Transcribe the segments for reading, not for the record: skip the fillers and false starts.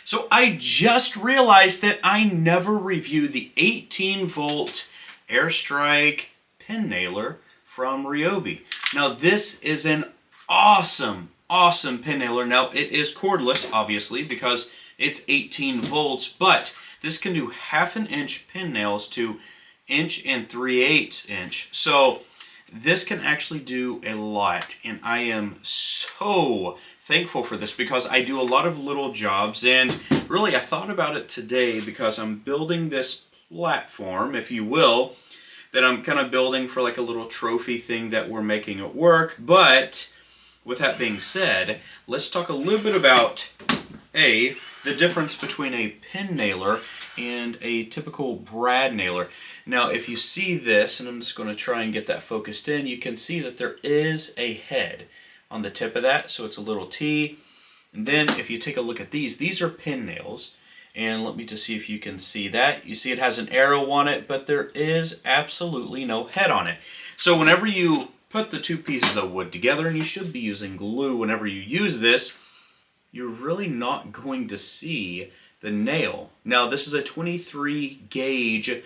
So I just realized that I never reviewed the 18-volt Airstrike pin nailer from Ryobi. Now this is an awesome pin nailer. Now it is cordless, obviously, because it's 18 volts, but this can do 1/2 inch pin nails to 1 3/8 inch. So this can actually do a lot, and I am so thankful for this because I do a lot of little jobs, and really I thought about it today because I'm building this platform, if you will, that I'm kind of building for like a little trophy thing that we're making at work. But with that being said, let's talk a little bit about the difference between a pin nailer and a typical brad nailer. Now if you see this, and I'm just going to try and get that focused in, you can see that there is a head on the tip of that, so it's a little T. And then if you take a look at these are pin nails, and let me just see if you can see that. You see it has an arrow on it, but there is absolutely no head on it. So whenever you put the two pieces of wood together, and you should be using glue whenever you use this, you're really not going to see the nail. Now this is a 23 gauge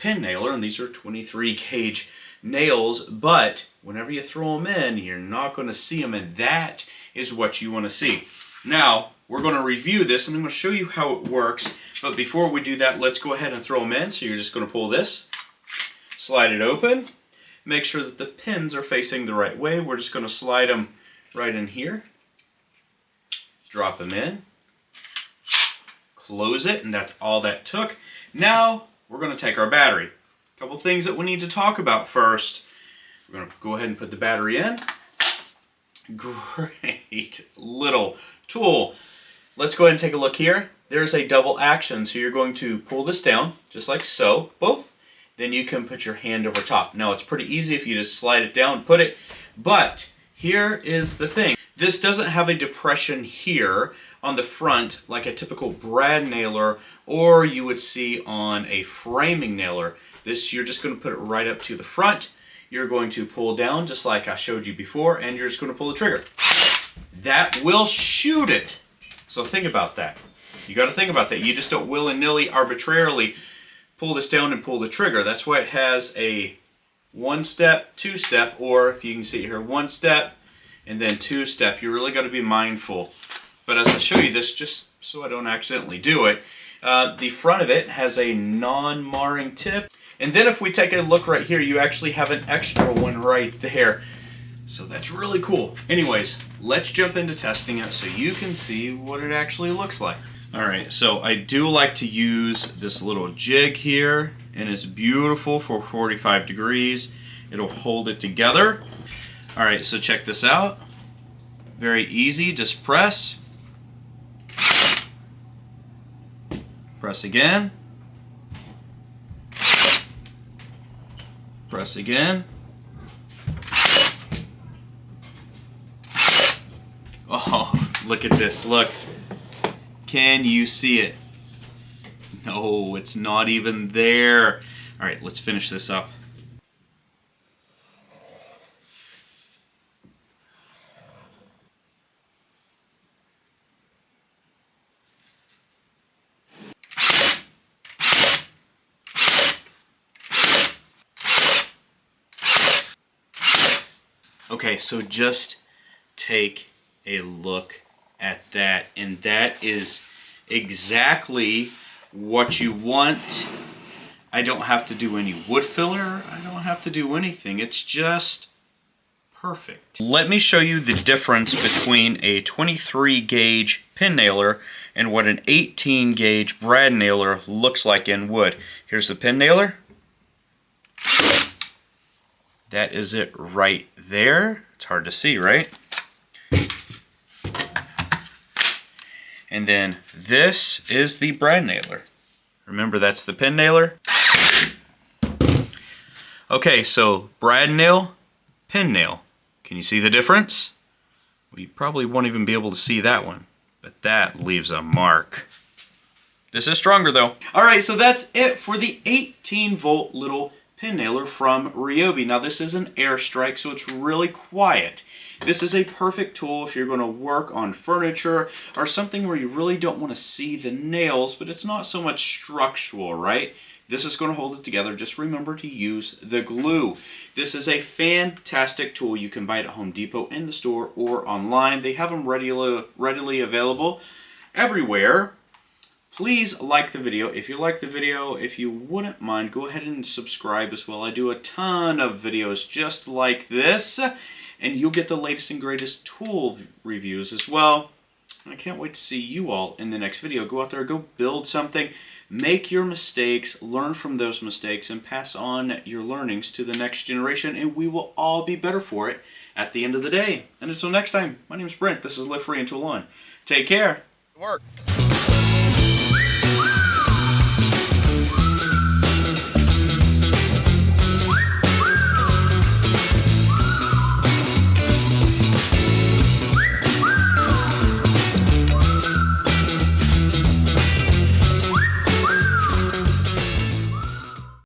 pin nailer, and these are 23 gauge nails, but whenever you throw them in, you're not going to see them, and that is what you want to see. Now we're going to review this, and I'm going to show you how it works, but before we do that, let's go ahead and throw them in. So you're just going to pull this, slide it open, make sure that the pins are facing the right way. We're just going to slide them right in here, drop them in, close it, and that's all that took. Now we're going to take our battery. A couple things that we need to talk about first. We're going to go ahead and put the battery in. Great little tool. Let's go ahead and take a look here. There's a double action, so you're going to pull this down just like so. Boop. Then you can put your hand over top. Now it's pretty easy if you just slide it down, put it, but here is the thing. This doesn't have a depression here on the front like a typical brad nailer or you would see on a framing nailer. This, you're just going to put it right up to the front. You're going to pull down just like I showed you before, and you're just going to pull the trigger. That will shoot it. So think about that. You got to think about that. You just don't willy-nilly, arbitrarily pull this down and pull the trigger. That's why it has a 1-step, 2-step, or if you can see it here, 1-step and then 2-step. You really got to be mindful. But as I show you this, just so I don't accidentally do it, the front of it has a non-marring tip. And then if we take a look right here, you actually have an extra one right there. So that's really cool. Anyways, let's jump into testing it so you can see what it actually looks like. Alright, so I do like to use this little jig here, and it's beautiful for 45 degrees. It'll hold it together. Alright, so check this out. Very easy, just press. Press again. Press again. Oh, look at this, look. Can you see it? No, it's not even there. All right, let's finish this up. Okay, so just take a look at that, and that is exactly what you want. I don't have to do any wood filler. I don't have to do anything. It's just perfect. Let me show you the difference between a 23 gauge pin nailer and what an 18 gauge brad nailer looks like in wood. Here's the pin nailer. That is it right there. It's hard to see, right? And then this is the brad nailer. Remember, that's the pin nailer. Okay, so brad nail, pin nail. Can you see the difference? Well, you probably won't even be able to see that one, but that leaves a mark. This is stronger though. All right, so that's it for the 18-volt little pin nailer from Ryobi. Now this is an Airstrike, so it's really quiet. This is a perfect tool if you're going to work on furniture or something where you really don't want to see the nails, but it's not so much structural, right? This is going to hold it together. Just remember to use the glue. This is a fantastic tool. You can buy it at Home Depot, in the store, or online. They have them readily available everywhere. Please like the video. If you like the video, if you wouldn't mind, go ahead and subscribe as well. I do a ton of videos just like this, and you'll get the latest and greatest tool reviews as well. I can't wait to see you all in the next video. Go out there, go build something, make your mistakes, learn from those mistakes, and pass on your learnings to the next generation, and we will all be better for it at the end of the day. And until next time, my name is Brent. This is Live Free and Tool On. Take care. Work.